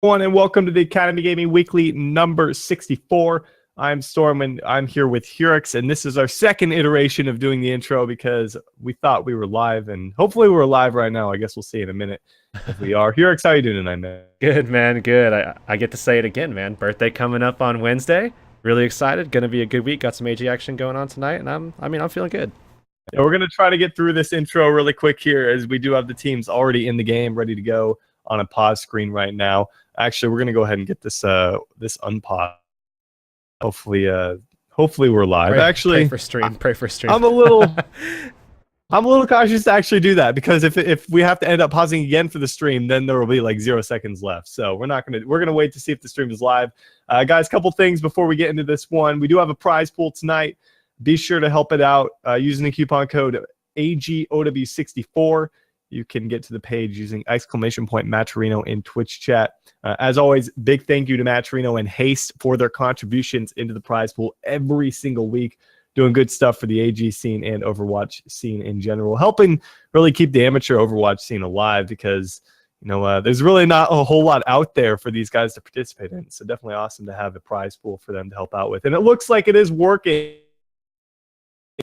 Everyone, and welcome to the Academy Gaming Weekly number 64. I'm Storm, and I'm here with Hurix, and this is our second iteration of doing the intro because we thought we were live, and hopefully we're live right now. I guess we'll see in a minute if we are. Hurix, how you doing tonight, man? Good, man. Good. I get to say it again, man. Birthday coming up on Wednesday. Really excited. Gonna be a good week. Got some AG action going on tonight, and I'm feeling good. Yeah, we're gonna try to get through this intro really quick here, as we do have the teams already in the game, ready to go on a pause screen right now. Actually, we're gonna go ahead and get this this unpause. Hopefully we're live. Pray for stream. Pray for stream. I'm a little cautious to actually do that because if we have to end up pausing again for the stream, then there will be like 0 seconds left. So we're gonna wait to see if the stream is live. Guys, couple things before we get into this one. We do have a prize pool tonight. Be sure to help it out using the coupon code AGOW64. You can get to the page using ! Matcherino in Twitch chat. As always, big thank you to Matcherino and Haste for their contributions into the prize pool every single week, doing good stuff for the AG scene and Overwatch scene in general, helping really keep the amateur Overwatch scene alive because, you know, there's really not a whole lot out there for these guys to participate in. So definitely awesome to have a prize pool for them to help out with. And it looks like it is working.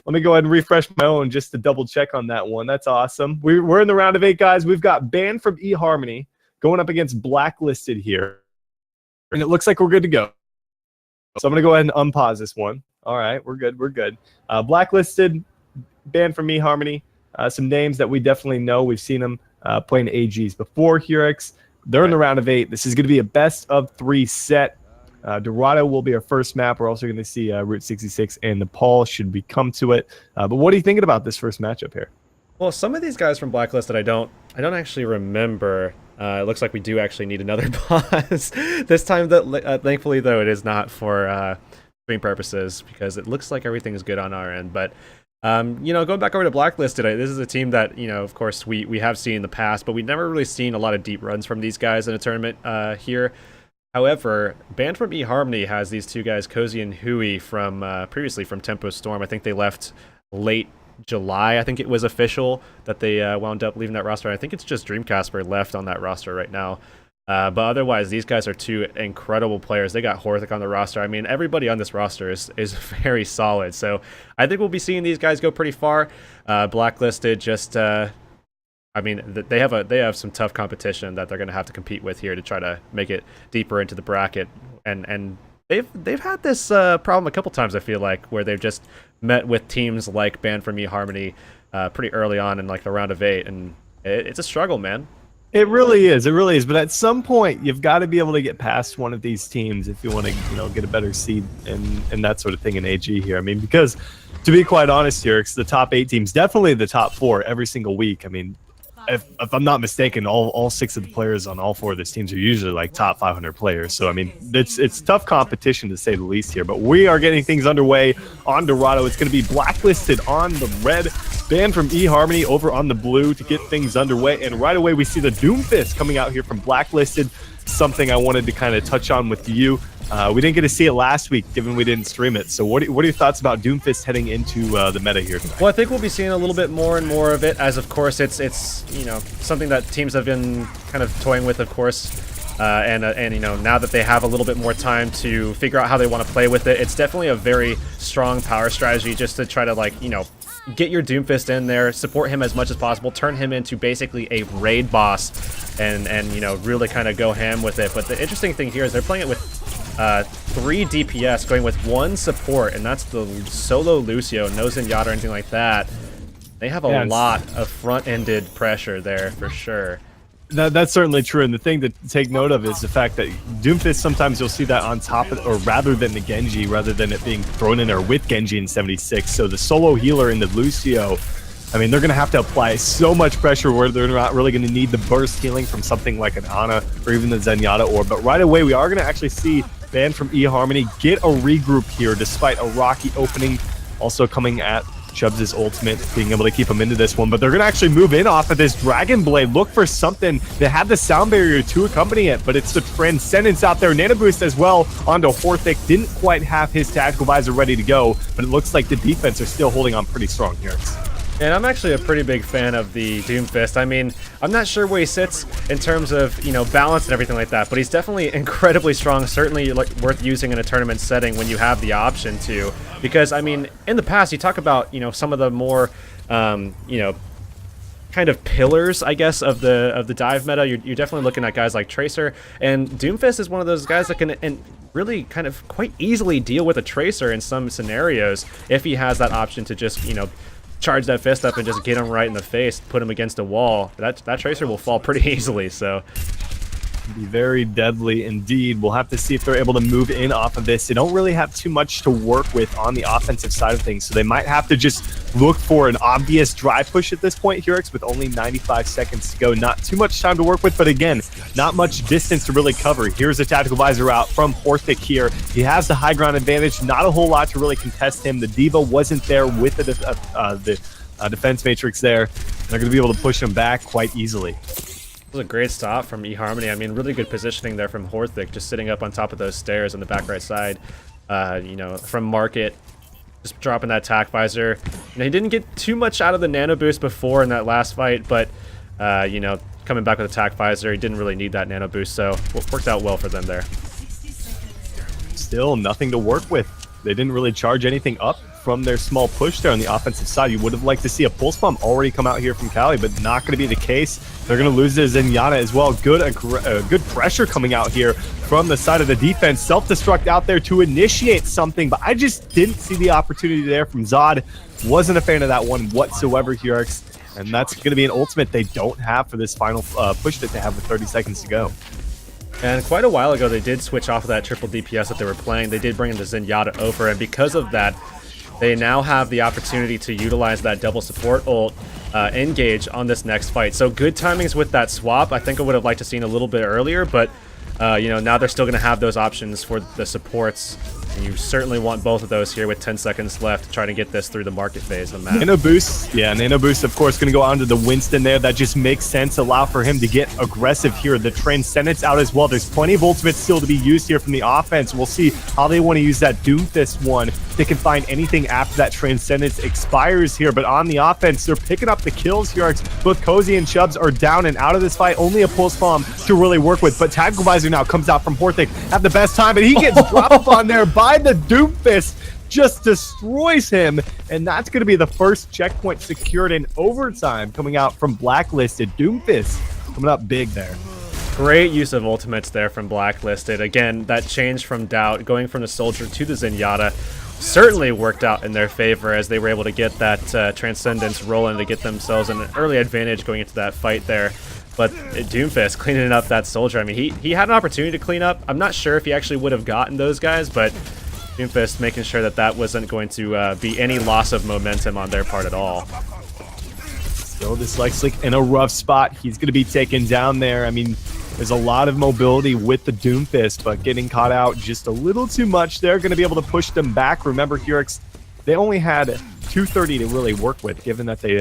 Let me go ahead and refresh my own just to double check on that one. That's awesome. We're in the round of 8, guys. We've got Banned from eHarmony going up against BlackListed here. And it looks like we're good to go. So I'm going to go ahead and unpause this one. All right, we're good. We're good. BlackListed, Banned from eHarmony. Some names that we definitely know. We've seen them playing AGs before, Hurix. They're in the round of 8. This is going to be a best of 3 set. Dorado will be our first map. We're also going to see Route 66 and Nepal should we come to it. But what are you thinking about this first matchup here? Well, some of these guys from BlackListed I don't actually remember. It looks like we do actually need another pause this time. That thankfully though it is not for stream purposes because it looks like everything is good on our end. But you know, going back over to BlackListed, this is a team that, you know, of course we have seen in the past, but we've never really seen a lot of deep runs from these guys in a tournament here. However, Banned from eHarmony has these two guys, Cozy and Hui, from previously from Tempo Storm. I think they left late July. I think it was official that they wound up leaving that roster. I think it's just Dreamcasper left on that roster right now. But otherwise, these guys are two incredible players. They got Horthic on the roster. I mean, everybody on this roster is very solid. So I think we'll be seeing these guys go pretty far. BlackListed just... I mean, they have some tough competition that they're going to have to compete with here to try to make it deeper into the bracket, and they've had this problem a couple times. I feel like where they've just met with teams like Banned from eHarmony pretty early on in like the round of 8, and it's a struggle, man. It really is. It really is. But at some point, you've got to be able to get past one of these teams if you want to, you know, get a better seed and that sort of thing in AG here. I mean, because to be quite honest here, it's the top 8 teams, definitely the top 4 every single week. I mean, if I'm not mistaken, all 6 of the players on all 4 of these teams are usually like top 500 players. So I mean, it's tough competition to say the least here. But we are getting things underway on Dorado. It's going to be BlackListed on the red, Banned from eHarmony over on the blue to get things underway. And right away we see the Doomfist coming out here from BlackListed. Something I wanted to kind of touch on with you. We didn't get to see it last week, given we didn't stream it. So what are your thoughts about Doomfist heading into the meta here tonight? Well, I think we'll be seeing a little bit more and more of it, as of course it's you know, something that teams have been kind of toying with, of course. And you know, now that they have a little bit more time to figure out how they want to play with it, it's definitely a very strong power strategy just to try to, like, you know, get your Doomfist in there, support him as much as possible, turn him into basically a raid boss, and you know, really kind of go ham with it. But the interesting thing here is they're playing it with 3 DPS, going with 1 support, and that's the solo Lucio, no Zenyatta or anything like that. They have a lot of front-ended pressure there for sure. That's certainly true, and the thing to take note of is the fact that Doomfist, sometimes you'll see that on top of, or rather than the Genji, rather than it being thrown in there with Genji in 76. So the solo healer in the Lucio, I mean, they're going to have to apply so much pressure where they're not really going to need the burst healing from something like an Ana or even the Zenyatta orb. But right away, we are going to actually see Banned from eHarmony get a regroup here despite a rocky opening. Also coming at Chubbs' ultimate, being able to keep him into this one, but they're going to actually move in off of this Dragon Blade, look for something. They have the sound barrier to accompany it, but it's the Transcendence out there. Nano Boost as well onto Horthic. Didn't quite have his tactical visor ready to go, but it looks like the defense are still holding on pretty strong here. And I'm actually a pretty big fan of the Doomfist. I mean, I'm not sure where he sits in terms of, you know, balance and everything like that, but he's definitely incredibly strong, certainly like worth using in a tournament setting when you have the option to. Because, I mean, in the past, you talk about, you know, some of the more, you know, kind of pillars, I guess, of the dive meta. You're definitely looking at guys like Tracer, and Doomfist is one of those guys that can really kind of quite easily deal with a Tracer in some scenarios if he has that option to just, you know, charge that fist up and just get him right in the face, put him against a wall. That Tracer will fall pretty easily, so... Be very deadly indeed. We'll have to see if they're able to move in off of this. They don't really have too much to work with on the offensive side of things, so they might have to just look for an obvious drive push at this point, Hurix, with only 95 seconds to go. Not too much time to work with, but again, not much distance to really cover. Here's a tactical visor out from Horthic here. He has the high ground advantage, not a whole lot to really contest him. The Diva wasn't there with the defense matrix there. They're going to be able to push him back quite easily. It was a great stop from eHarmony. I mean, really good positioning there from Horthic, just sitting up on top of those stairs on the back right side. You know, from Market, just dropping that tac visor. You know, he didn't get too much out of the nano boost before in that last fight, but you know, coming back with a tac visor, he didn't really need that nano boost, so it worked out well for them there. Still nothing to work with. They didn't really charge anything up from their small push there on the offensive side. You would have liked to see a pulse bomb already come out here from Cali, but not going to be the case. They're going to lose their Zenyatta as well. Good pressure coming out here from the side of the defense. Self-destruct out there to initiate something, but I just didn't see the opportunity there from Zod. Wasn't a fan of that one whatsoever, Hurix. And that's going to be an ultimate they don't have for this final push that they have with 30 seconds to go. And quite a while ago, they did switch off of that triple DPS that they were playing. They did bring in the Zenyatta over, and because of that, they now have the opportunity to utilize that double support ult engage on this next fight. So good timings with that swap. I think I would have liked to seen a little bit earlier, but you know, now they're still going to have those options for the supports. And you certainly want both of those here with 10 seconds left to try to get this through the market phase of the map. Nano boost, yeah, nano boost, of course, going to go onto the Winston there. That just makes sense. Allow for him to get aggressive here. The Transcendence out as well. There's plenty of ultimates still to be used here from the offense. We'll see how they want to use that Doomfist one. They can find anything after that Transcendence expires here, but on the offense, they're picking up the kills here. Both Cozy and Chubbs are down and out of this fight. Only a pulse bomb to really work with, but Tactical Visor now comes out from Horthic at the best time, and he gets dropped on there by the Doomfist. Just destroys him, and that's going to be the first checkpoint secured in overtime coming out from BlackListed. Doomfist coming up big there. Great use of ultimates there from BlackListed. Again, that change from Doubt, going from the Soldier to the Zenyatta, certainly worked out in their favor as they were able to get that Transcendence rolling to get themselves an early advantage going into that fight there. But Doomfist cleaning up that Soldier, I mean, he had an opportunity to clean up. I'm not sure if he actually would have gotten those guys, but Doomfist making sure that that wasn't going to be any loss of momentum on their part at all. Still, this Lexlick in a rough spot. He's going to be taken down there. I mean, there's a lot of mobility with the Doomfist, but getting caught out just a little too much. They're going to be able to push them back. Remember, Hurix, they only had 230 to really work with, given that they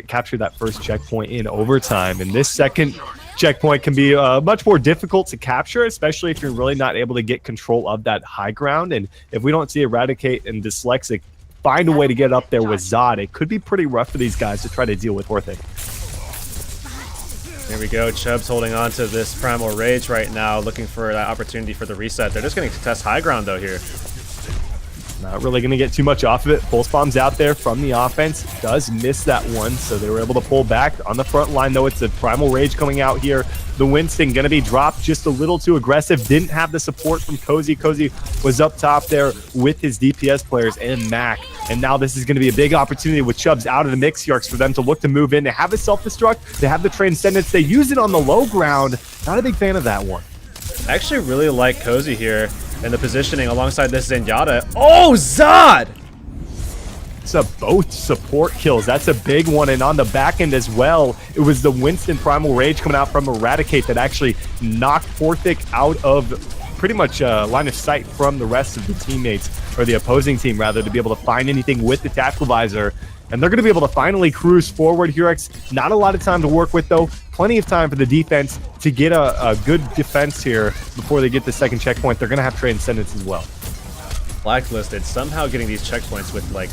captured that first checkpoint in overtime. And this second checkpoint can be much more difficult to capture, especially if you're really not able to get control of that high ground. And if we don't see Eradicate and Dyslexic find a way to get up there with Zod, it could be pretty rough for these guys to try to deal with Horthic. There we go. Chubb's holding on to this Primal Rage right now, looking for that opportunity for the reset. They're just going to test high ground, though, here. Not really going to get too much off of it. Pulse bomb's out there from the offense. Does miss that one, so they were able to pull back. On the front line, though, it's a Primal Rage coming out here. The Winston going to be dropped just a little too aggressive. Didn't have the support from Cozy. Cozy was up top there with his DPS players and Mac. And now this is going to be a big opportunity with Chubbs out of the mix, Yarks, for them to look to move in. They have a self-destruct. They have the Transcendence. They use it on the low ground. Not a big fan of that one. I actually really like Cozy here and the positioning alongside this Zenyatta. Oh, Zod! It's both support kills. That's a big one. And on the back end as well, it was the Winston Primal Rage coming out from Eradicate that actually knocked Horthic out of pretty much line of sight from the rest of the teammates, or the opposing team rather, to be able to find anything with the Tactical Visor. And they're going to be able to finally cruise forward. Hurix, not a lot of time to work with, though. Plenty of time for the defense to get a good defense here before they get the second checkpoint. They're going to have Transcendence as well. BlackListed somehow getting these checkpoints with, like,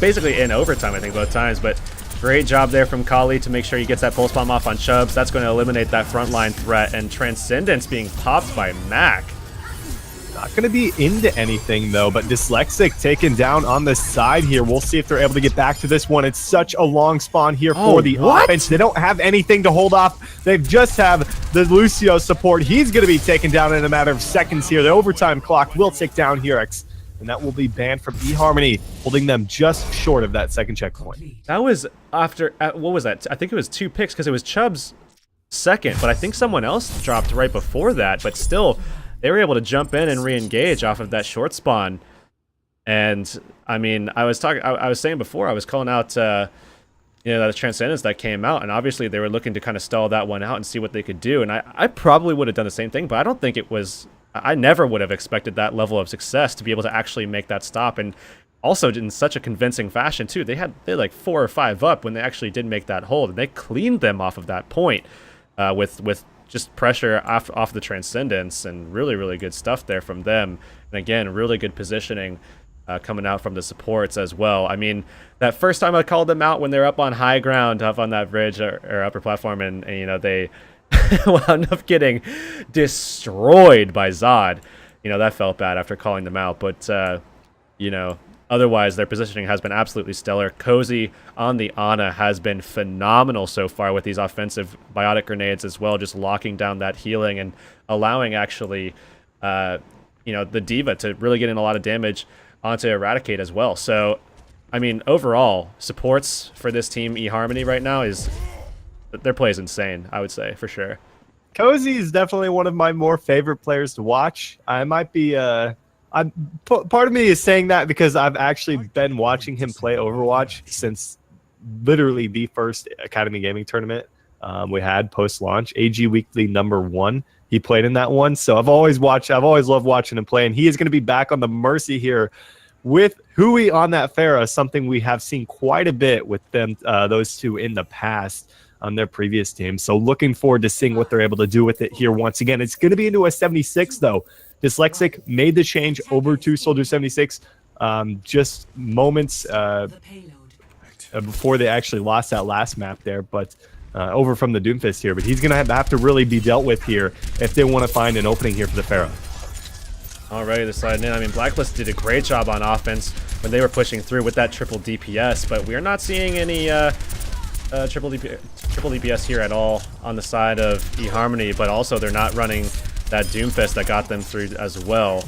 basically in overtime, I think, both times. But Great job there from Kali to make sure he gets that pulse bomb off on Chubbs. That's going to eliminate that frontline threat, and Transcendence being popped by Mac. Not going to be into anything, though, but Dyslexic taken down on the side here. We'll see if they're able to get back to this one. It's such a long spawn here for the offense. They don't have anything to hold off. They just have the Lucio support. He's going to be taken down in a matter of seconds here. The overtime clock will tick down here, and that will be banned from eHarmony, holding them just short of that second checkpoint. That was after, what was that? I think it was 2 picks because it was Chubb's second, but I think someone else dropped right before that, but still, they were able to jump in and re-engage off of that short spawn. And I mean, I was saying before, I was calling out, you know, that Transcendence that came out, and obviously they were looking to kind of stall that one out and see what they could do. And I probably would have done the same thing, but I don't think it was. I never would have expected that level of success to be able to actually make that stop, and also in such a convincing fashion too. They like 4 or 5 up when they actually did make that hold, and they cleaned them off of that point with just pressure off the Transcendence, and really good stuff there from them. And again, really good positioning coming out from the supports as well. I mean, that first time I called them out when they're up on high ground, up on that bridge or upper platform, and you know, they wound up getting destroyed by Zod. You know, that felt bad after calling them out, but you know, otherwise their positioning has been absolutely stellar. Cozy on the Ana has been phenomenal so far with these offensive biotic grenades as well, just locking down that healing and allowing actually you know, the D.Va to really get in a lot of damage onto Eradicate as well. So I mean, overall supports for this team eHarmony right now is, their play is insane, I would say, for sure. Cozy is definitely one of my more favorite players to watch. I might be part of me is saying that because I've actually been watching him play Overwatch since literally the first Academy Gaming tournament we had post-launch. AG Weekly #1. He played in that one, so I've always loved watching him play, and he is going to be back on the Mercy here with Hui on that Pharah, something we have seen quite a bit with them, those two in the past on their previous team. So looking forward to seeing what they're able to do with it here once again. It's going to be into a 76, though. Dyslexic made the change over to Soldier 76 just moments before they actually lost that last map there, but over from the Doomfist here. But he's going to have to really be dealt with here if they want to find an opening here for the Pharah. Alrighty, they're sliding in. I mean, BlackListed did a great job on offense when they were pushing through with that triple DPS, but we are not seeing any triple DPS here at all on the side of eHarmony, but also they're not running that Doomfist that got them through as well.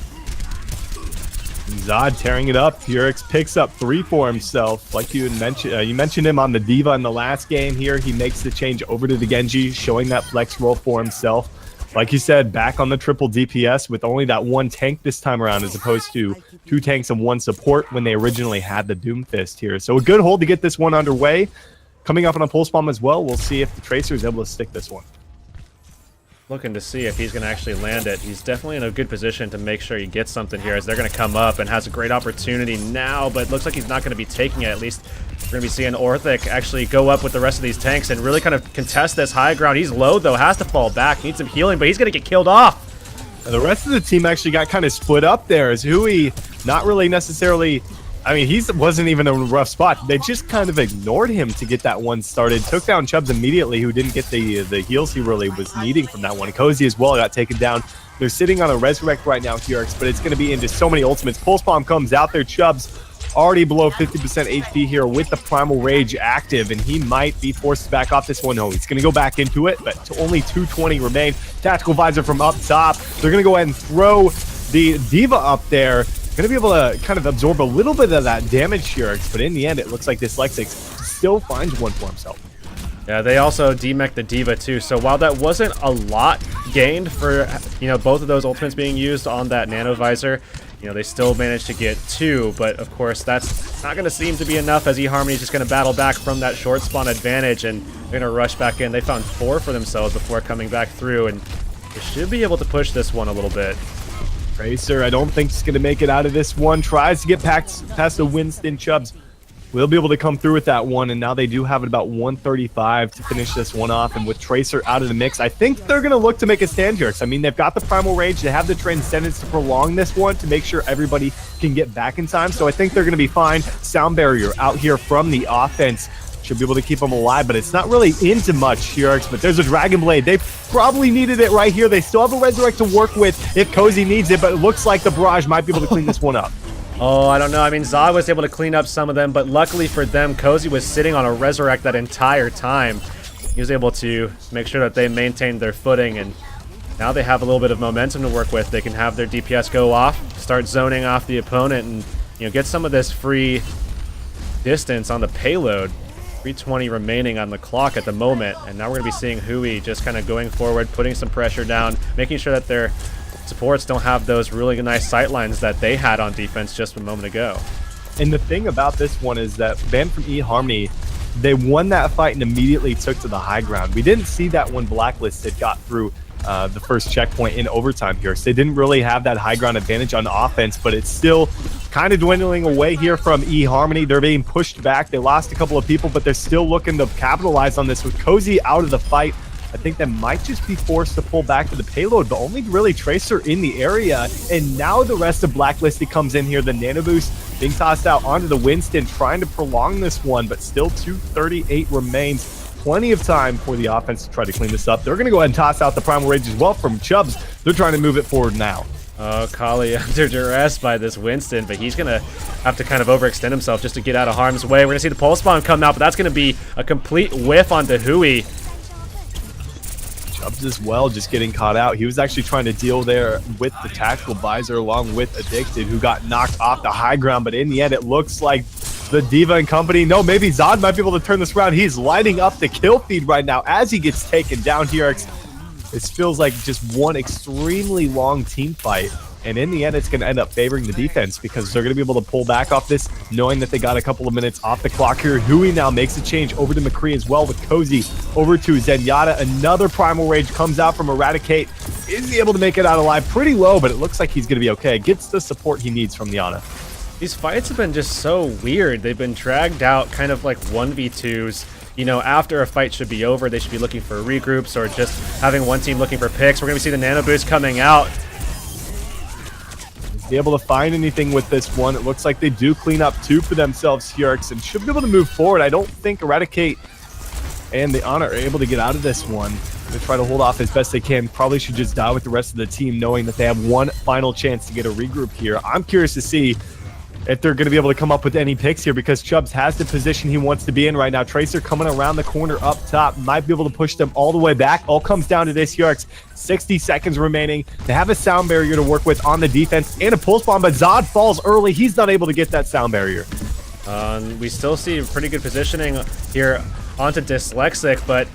Zod tearing it up. Purix picks up 3 for himself. Like you had mentioned, you mentioned him on the D.Va in the last game here. He makes the change over to the Genji, showing that flex roll for himself. Like you said, back on the triple DPS with only that 1 tank this time around, as opposed to 2 tanks and 1 support when they originally had the Doomfist here. So a good hold to get this one underway. Coming up on a pulse bomb as well. We'll see if the Tracer is able to stick this one. Looking to see if he's going to actually land it. He's definitely in a good position to make sure he gets something here, as they're going to come up and has a great opportunity now, but it looks like he's not going to be taking it. At least we're going to be seeing Orthic actually go up with the rest of these tanks and really kind of contest this high ground. He's low, though, has to fall back, needs some healing, but he's going to get killed off. And the rest of the team actually got kind of split up there, as Hui not really necessarily... I mean, he wasn't even in a rough spot. They just kind of ignored him to get that one started. Took down Chubbs immediately, who didn't get the heals he really was needing from that one. Cozy as well got taken down. They're sitting on a resurrect right now, Purix, but it's going to be into so many ultimates. Pulse Bomb comes out there. Chubbs already below 50% HP here with the Primal Rage active, and he might be forced to back off this one. No, he's going to go back into it, but only 220 remain. Tactical Visor from up top. They're going to go ahead and throw the D.Va up there. Going to be able to kind of absorb a little bit of that damage here, but in the end, it looks like Dyslexic still finds one for himself. Yeah, they also demech the D.Va too, so while that wasn't a lot gained for, you know, both of those ultimates being used on that Nano Visor, you know, they still managed to get 2, but of course that's not going to seem to be enough, as eHarmony is just going to battle back from that short spawn advantage, and they're going to rush back in. They found 4 for themselves before coming back through, and they should be able to push this one a little bit. Tracer, I don't think he's going to make it out of this one. Tries to get past the Winston. Chubbs will be able to come through with that one, and now they do have it about 135 to finish this one off. And with Tracer out of the mix, I think they're going to look to make a stand here. I mean, they've got the Primal Rage. They have the Transcendence to prolong this one to make sure everybody can get back in time. So I think they're going to be fine. Sound Barrier out here from the offense. Should be able to keep them alive, but it's not really into much, Hurix. But there's a Dragon Blade. They probably needed it right here. They still have a Resurrect to work with if Cozy needs it, but it looks like the Barrage might be able to clean this one up. Oh, I don't know. I mean, Zod was able to clean up some of them, but luckily for them, Cozy was sitting on a Resurrect that entire time. He was able to make sure that they maintained their footing, and now they have a little bit of momentum to work with. They can have their DPS go off, start zoning off the opponent, and get some of this free distance on the payload. 3:20 remaining on the clock at the moment, and now we're going to be seeing Hui just kind of going forward, putting some pressure down, making sure that their supports don't have those really nice sight lines that they had on defense just a moment ago. And the thing about this one is that banned from eHarmony, they won that fight and immediately took to the high ground. We didn't see that when BlackListed got through the first checkpoint in overtime here. So they didn't really have that high ground advantage on offense, but it's still kind of dwindling away here from eHarmony. They're being pushed back. They lost a couple of people, but they're still looking to capitalize on this with Cozy out of the fight. I think they might just be forced to pull back to the payload, but only really Tracer in the area. And now the rest of BlackListed comes in here. The Nano Boost being tossed out onto the Winston, trying to prolong this one, but still 2:38 remains. Plenty of time for the offense to try to clean this up. They're going to go ahead and toss out the Primal Rage as well from Chubbs. They're trying to move it forward now. Oh, Kali under duress by this Winston, but he's going to have to kind of overextend himself just to get out of harm's way. We're going to see the Pulse Bomb come out, but that's going to be a complete whiff onto Hui. Chubbs as well, just getting caught out. He was actually trying to deal there with the Tactical Visor along with Addicted, who got knocked off the high ground, but in the end, it looks like the D.Va and company, no, maybe Zod might be able to turn this around. He's lighting up the kill feed right now as he gets taken down here. This feels like just one extremely long team fight. And in the end, it's going to end up favoring the defense because they're going to be able to pull back off this, knowing that they got a couple of minutes off the clock here. Hui now makes a change over to McCree as well with Cozy over to Zenyatta. Another Primal Rage comes out from Eradicate. Is he able to make it out alive? Pretty low, but it looks like he's going to be okay. Gets the support he needs from the Ana. These fights have been just so weird. They've been dragged out kind of like 1v2s. After a fight should be over, they should be looking for regroups or just having one team looking for picks. We're going to see the Nano Boost coming out. Be able to find anything with this one. It looks like they do clean up two for themselves here and should be able to move forward. I don't think Eradicate and the Ana are able to get out of this one. They try to hold off as best they can. Probably should just die with the rest of the team, knowing that they have one final chance to get a regroup here. I'm curious to see if they're going to be able to come up with any picks here because Chubbs has the position he wants to be in right now. Tracer coming around the corner up top, might be able to push them all the way back. All comes down to this here. 60 seconds remaining. They have a sound barrier to work with on the defense and a pulse bomb, but Zod falls early. He's not able to get that sound barrier. We still see pretty good positioning here onto Dyslexic, but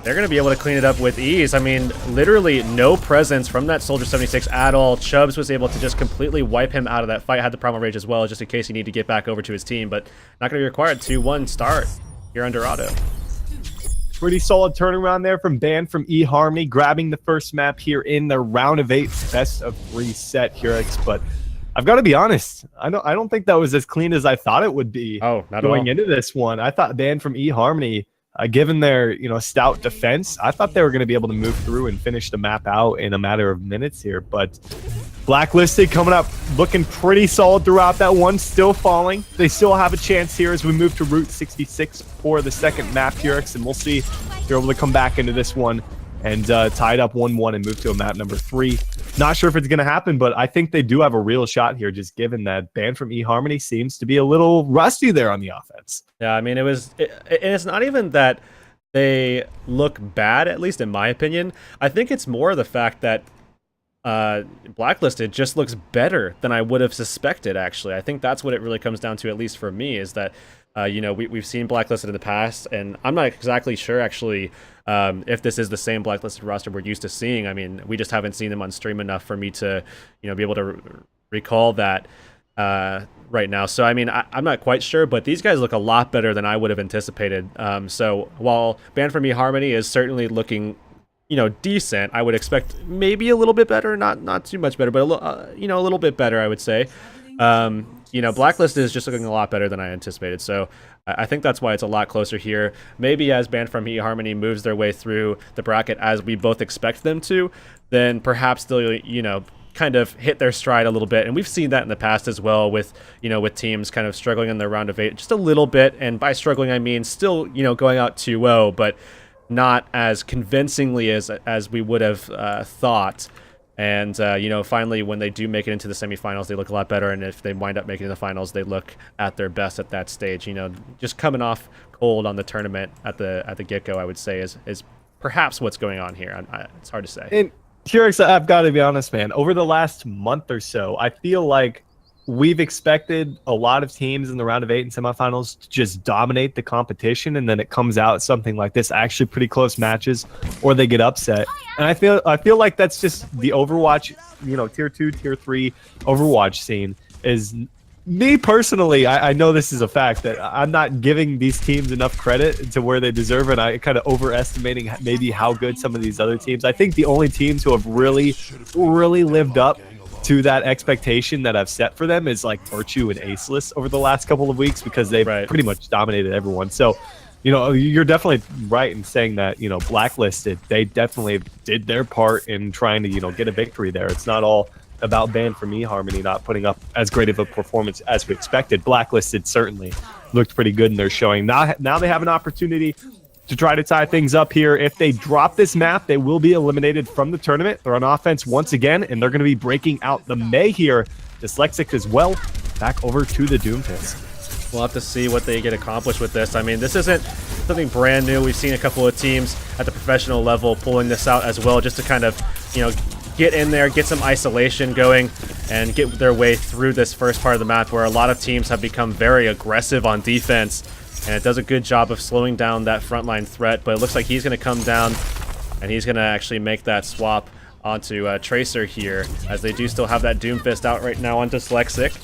they're going to be able to clean it up with ease. I mean, literally no presence from that Soldier 76 at all. Chubbs was able to just completely wipe him out of that fight. Had the Primal Rage as well, just in case he needed to get back over to his team, but not going to be required. 2-1 start here under Auto. Pretty solid turnaround there from Band from eHarmony, grabbing the first map here in the round of 8 best of 3 set here. But I've got to be honest, I don't think that was as clean as I thought it would be. Oh, not going into this one. I thought Band from eHarmony, given their stout defense, I thought they were going to be able to move through and finish the map out in a matter of minutes here. But BlackListed coming up looking pretty solid throughout that one, still falling. They still have a chance here as we move to Route 66 for the second map here, and we'll see if they're able to come back into this one and tie it up 1-1 and move to a map number 3. Not sure if it's going to happen, but I think they do have a real shot here, just given that Band from eHarmony seems to be a little rusty there on the offense. Yeah, I mean, it's not even that they look bad, at least in my opinion. I think it's more the fact that BlackListed just looks better than I would have suspected, actually. I think that's what it really comes down to, at least for me, is that we've seen BlackListed in the past, and I'm not exactly sure, actually, if this is the same BlackListed roster we're used to seeing. I mean, we just haven't seen them on stream enough for me to, be able to recall that right now. So, I mean, I'm not quite sure, but these guys look a lot better than I would have anticipated. So, while Band from eHarmony is certainly looking, decent, I would expect maybe a little bit better, not too much better, but a little bit better, I would say. BlackListed is just looking a lot better than I anticipated, so I think that's why it's a lot closer here. Maybe as Band from eHarmony moves their way through the bracket as we both expect them to, then perhaps they'll, kind of hit their stride a little bit, and we've seen that in the past as well with, with teams kind of struggling in their round of 8 just a little bit, and by struggling I mean still, going out 2-0, but not as convincingly as we would have thought. And finally, when they do make it into the semifinals, they look a lot better, and if they wind up making the finals, they look at their best at that stage. Just coming off cold on the tournament at the get-go, I would say is perhaps what's going on here. It's hard to say. And Curix, I've got to be honest, man. Over the last month or so, I feel like we've expected a lot of teams in the round of 8 and semifinals to just dominate the competition, and then it comes out something like this, actually pretty close matches, or they get upset. And I feel like that's just the Overwatch, tier 2, tier 3 Overwatch scene. Is me personally, I know this is a fact that I'm not giving these teams enough credit to where they deserve, and I kind of overestimating maybe how good some of these other teams. I think the only teams who have really lived up to that expectation that I've set for them is like Virtue and Aceless over the last couple of weeks, because they've pretty much dominated everyone. So, you're definitely right in saying that, BlackListed, they definitely did their part in trying to, get a victory there. It's not all about Band for Me Harmony not putting up as great of a performance as we expected. BlackListed certainly looked pretty good in their showing. Now they have an opportunity to try to tie things up here. If they drop this map, they will be eliminated from the tournament. They're on offense once again, and they're going to be breaking out the May here. Dyslexic as well, back over to the Doomfist. We'll have to see what they get accomplished with this. I mean, this isn't something brand new. We've seen a couple of teams at the professional level pulling this out as well, just to kind of, get in there, get some isolation going, and get their way through this first part of the map where a lot of teams have become very aggressive on defense. And it does a good job of slowing down that frontline threat, but it looks like he's going to come down, and he's going to actually make that swap onto Tracer here, as they do still have that Doomfist out right now on Dyslexic.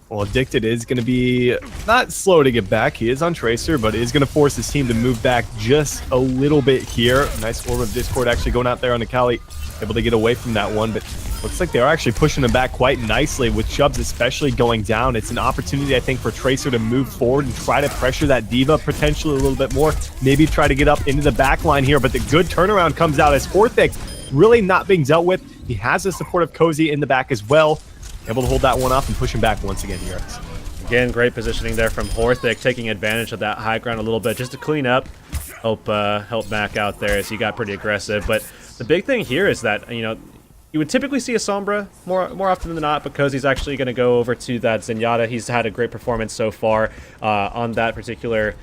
Well, Addicted is going to be not slow to get back. He is on Tracer, but is going to force his team to move back just a little bit here. Nice Orb of Discord actually going out there on the Kali, able to get away from that one, but looks like they're actually pushing him back quite nicely, with Chubbs especially going down. It's an opportunity, I think, for Tracer to move forward and try to pressure that Diva potentially a little bit more. Maybe try to get up into the back line here, but the good turnaround comes out as Horthic really not being dealt with. He has the support of Cozy in the back as well. Able to hold that one off and push him back once again here. Again, great positioning there from Horthic, taking advantage of that high ground a little bit just to clean up, help Mac out there as he got pretty aggressive. But the big thing here is that, you would typically see a Sombra more often than not, because he's actually going to go over to that Zenyatta. He's had a great performance so far on that particular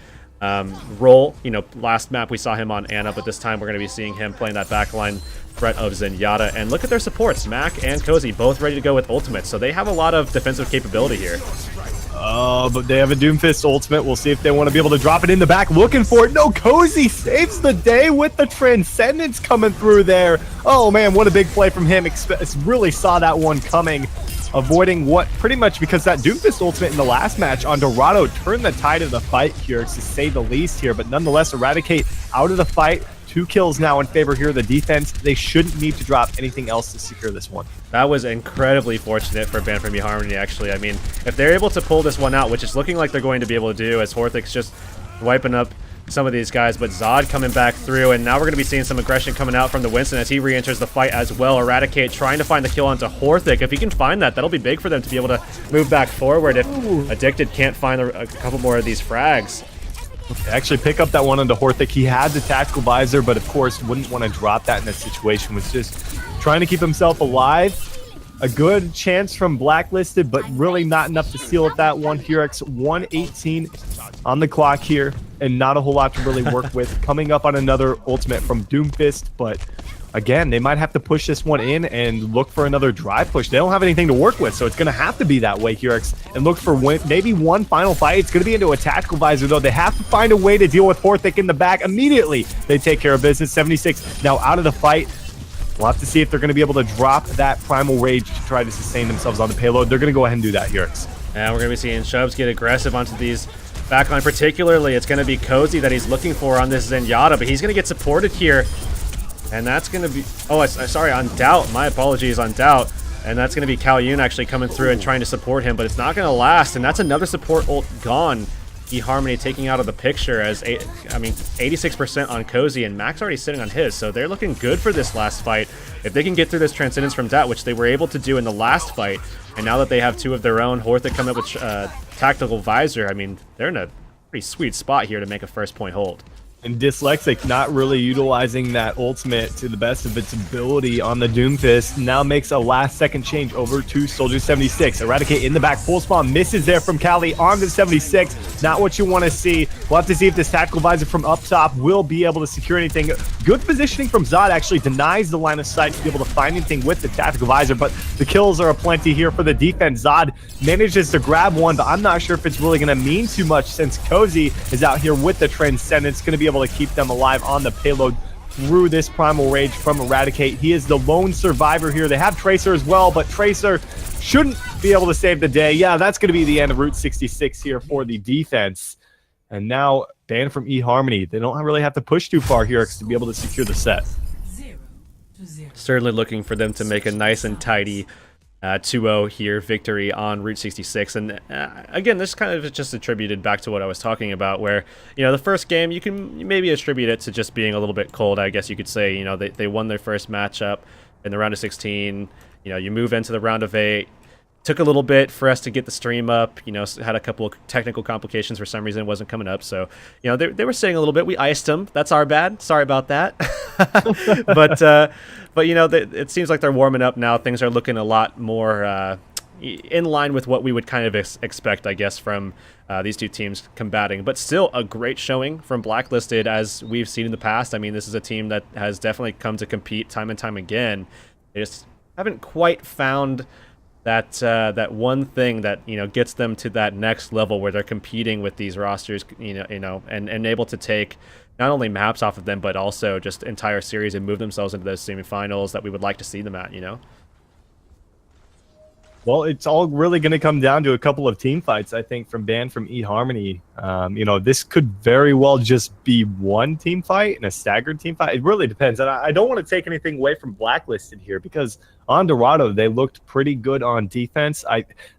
role. Last map we saw him on Ana, but this time we're going to be seeing him playing that backline threat of Zenyatta. And look at their supports. Mac and Cozy both ready to go with ultimates, so they have a lot of defensive capability here. But they have a Doomfist ultimate. We'll see if they want to be able to drop it in the back. Looking for it. No, Cozy saves the day with the Transcendence coming through there. Oh, man, what a big play from him. Really saw that one coming. Avoiding what pretty much, because that Doomfist ultimate in the last match on Dorado turned the tide of the fight here, to say the least here. But nonetheless, Eradicate out of the fight. 2 kills now in favor here of the defense. They shouldn't need to drop anything else to secure this one. That was incredibly fortunate for Band from Harmony, actually. I mean, if they're able to pull this one out, which is looking like they're going to be able to do, as Horthic's just wiping up some of these guys, but Zod coming back through, and now we're going to be seeing some aggression coming out from the Winston as he re-enters the fight as well. Eradicate trying to find the kill onto Horthic. If he can find that, that'll be big for them to be able to move back forward if Addicted can't find a couple more of these frags. Actually pick up that one onto Horthic. He had the tactical visor, but of course wouldn't want to drop that in this situation. Was just trying to keep himself alive. A good chance from BlackListed, but really not enough to seal at that one. Hurex 118 on the clock here, and not a whole lot to really work with. Coming up on another ultimate from Doomfist, but again, they might have to push this one in and look for another drive push. They don't have anything to work with, so it's going to have to be that way, Hurex, and look for maybe one final fight. It's going to be into a tactical visor, though. They have to find a way to deal with Horthic in the back immediately. They take care of business. 76 now out of the fight. We'll have to see if they're going to be able to drop that Primal Rage to try to sustain themselves on the payload. They're going to go ahead and do that, Hurex. And we're going to be seeing Chubbs get aggressive onto these backline. Particularly, it's going to be Cozy that he's looking for on this Zenyatta, but he's going to get supported here. And that's going to be... Oh, sorry, on Doubt. My apologies, on Doubt. And that's going to be Kalyun actually coming through and trying to support him, but it's not going to last. And that's another support ult gone eHarmony taking out of the picture as, 86% on Cozy, and Mac's already sitting on his, so they're looking good for this last fight. If they can get through this Transcendence from Dat, which they were able to do in the last fight, and now that they have 2 of their own, Horthic coming up with Tactical Visor, I mean, they're in a pretty sweet spot here to make a first point hold. And Dyslexic not really utilizing that ultimate to the best of its ability on the Doomfist. Now makes a last-second change over to Soldier 76. Eradicate in the back. Full spawn misses there from Cali on the 76. Not what you want to see. We'll have to see if this Tactical Visor from up top will be able to secure anything. Good positioning from Zod actually denies the line of sight to be able to find anything with the Tactical Visor, but the kills are aplenty here for the defense. Zod manages to grab one, but I'm not sure if it's really going to mean too much since Cozy is out here with the Transcendence, going to be able to keep them alive on the payload through this Primal Rage from Eradicate. He is the lone survivor here. They have Tracer as well, but Tracer shouldn't be able to save the day. Yeah, that's going to be the end of Route 66 here for the defense. And now banned from eHarmony. They don't really have to push too far here to be able to secure the set. Certainly looking for them to make a nice and tidy 2-0 here victory on Route 66, and again, this kind of is just attributed back to what I was talking about, where, you know, the first game you can maybe attribute it to just being a little bit cold, I guess you could say. You know, they won their first matchup in the round of 16. You know, you move into the round of 8. Took a little bit for us to get the stream up, you know, had a couple of technical complications for some reason, it wasn't coming up, so, you know, they were saying a little bit, we iced them, that's our bad, sorry about that. But you know, it seems like they're warming up now, things are looking a lot more in line with what we would kind of expect, I guess, from these two teams combating, but still a great showing from BlackListed as we've seen in the past. I mean, this is a team that has definitely come to compete time and time again. They just haven't quite found that one thing that, you know, gets them to that next level where they're competing with these rosters, you know, and able to take not only maps off of them, but also just entire series and move themselves into those semifinals that we would like to see them at, you know. Well, it's all really going to come down to a couple of team fights, I think, from banned from eHarmony. You know, this could very well just be one team fight and a staggered team fight. It really depends. And I don't want to take anything away from BlackListed here because on Dorado, they looked pretty good on defense.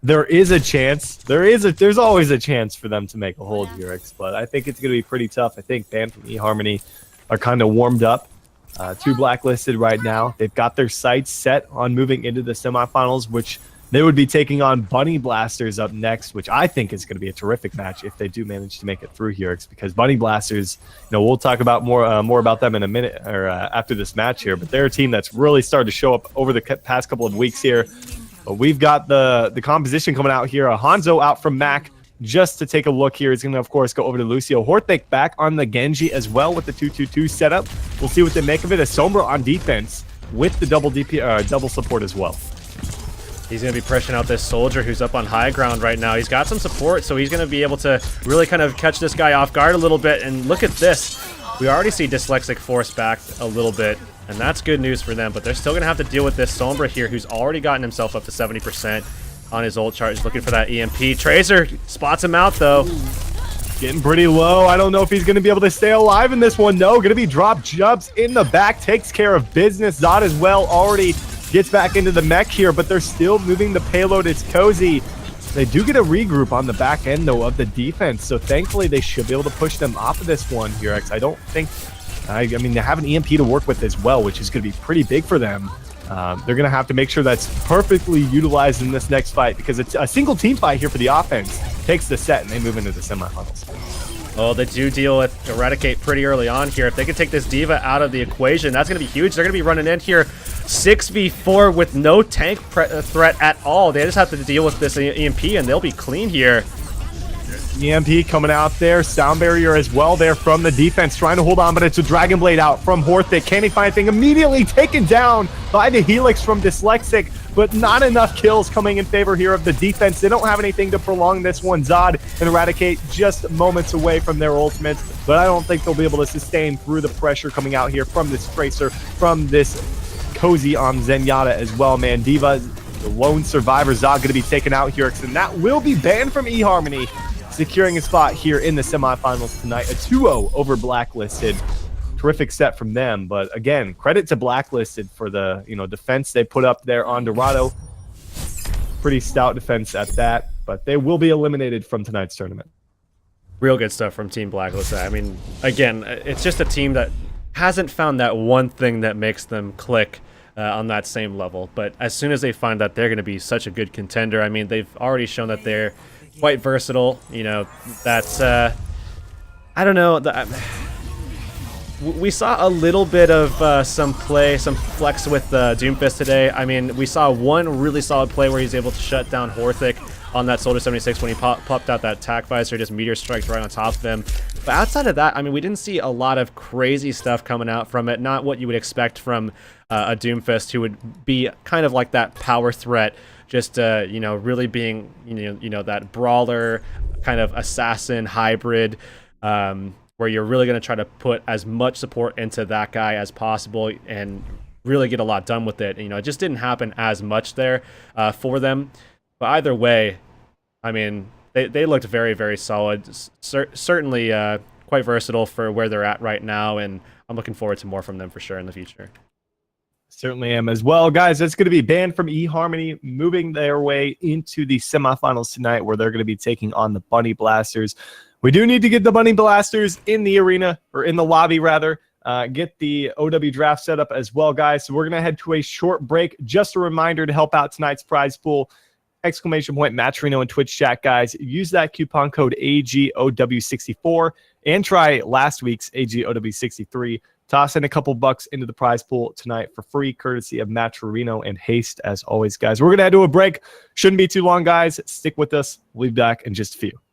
There is a chance. There's always a chance for them to make a hold here, but I think it's going to be pretty tough. I think banned from eHarmony are kind of warmed up to BlackListed right now. They've got their sights set on moving into the semifinals, which they would be taking on Bunny Blasters up next, which I think is going to be a terrific match if they do manage to make it through here. It's because Bunny Blasters, you know, we'll talk about more about them in a minute or after this match here, but they're a team that's really started to show up over the past couple of weeks here. But we've got the composition coming out here. Hanzo out from Mac. Just to take a look here, he's going to, of course, go over to Lucio. Horthic back on the Genji as well with the 2-2-2 setup. We'll see what they make of it. A Sombra on defense with the double support as well. He's going to be pressuring out this Soldier who's up on high ground right now. He's got some support, so he's going to be able to really kind of catch this guy off guard a little bit. And look at this. We already see Dyslexic force back a little bit, and that's good news for them. But they're still going to have to deal with this Sombra here, who's already gotten himself up to 70% on his ult charge, looking for that EMP. Tracer spots him out, though. Getting pretty low. I don't know if he's going to be able to stay alive in this one. No, going to be drop jumps in the back. Takes care of business. Zod as well already gets back into the mech here, but they're still moving the payload. It's Cozy. They do get a regroup on the back end, though, of the defense, so thankfully they should be able to push them off of this one here. I don't think... I mean, they have an EMP to work with as well, which is going to be pretty big for them. They're going to have to make sure that's perfectly utilized in this next fight because it's a single team fight here for the offense. Takes the set, and they move into the semifinals. Oh, they do deal with Eradicate pretty early on here. If they can take this Diva out of the equation, that's going to be huge. They're going to be running in here 6v4 with no tank threat at all. They just have to deal with this EMP, and they'll be clean here. EMP coming out there. Sound barrier as well there from the defense. Trying to hold on, but it's a Dragon Blade out from Horthic. Can he find anything? Immediately taken down by the Helix from Dyslexic, but not enough kills coming in favor here of the defense. They don't have anything to prolong this one. Zod and Eradicate just moments away from their ultimates, but I don't think they'll be able to sustain through the pressure coming out here from this Tracer, from this Cozy on Zenyatta as well, man. Diva, the lone survivor. Zod going to be taken out here, and that will be banned from eHarmony, securing a spot here in the semifinals tonight. A 2-0 over BlackListed. Terrific set from them, but again, credit to BlackListed for the defense they put up there on Dorado. Pretty stout defense at that, but they will be eliminated from tonight's tournament. real good stuff from Team BlackListed. I mean, again, it's just a team that hasn't found that one thing that makes them click on that same level. But as soon as they find that, they're going to be such a good contender. I mean, they've already shown that they're quite versatile. You know, that's I don't know. We saw a little bit of some flex with Doomfist today. I mean, we saw one really solid play where he's able to shut down Horthic on that Soldier 76 when he popped out that tack visor, just meteor strikes right on top of him. But outside of that, I mean, we didn't see a lot of crazy stuff coming out from it. Not what you would expect from a Doomfist, who would be kind of like that power threat, just you know, really being you know that brawler kind of assassin hybrid. Where you're really going to try to put as much support into that guy as possible and really get a lot done with it. You know, it just didn't happen as much there for them. But either way, I mean, they looked very, very solid. Certainly quite versatile for where they're at right now, and I'm looking forward to more from them for sure in the future. Certainly am as well. Guys, it's going to be Banned from eHarmony moving their way into the semifinals tonight, where they're going to be taking on the Bunny Blasters. We do need to get the Bunny Blasters in the arena, or in the lobby rather. Get the OW draft set up as well, guys. So we're going to head to a short break. Just a reminder to help out tonight's prize pool. ! Match Reno in Twitch chat, guys. Use that coupon code AGOW64 and try last week's AGOW63. Toss in a couple bucks into the prize pool tonight for free, courtesy of Match Reno and Haste, as always, guys. We're going to head to a break. Shouldn't be too long, guys. Stick with us. We'll be back in just a few.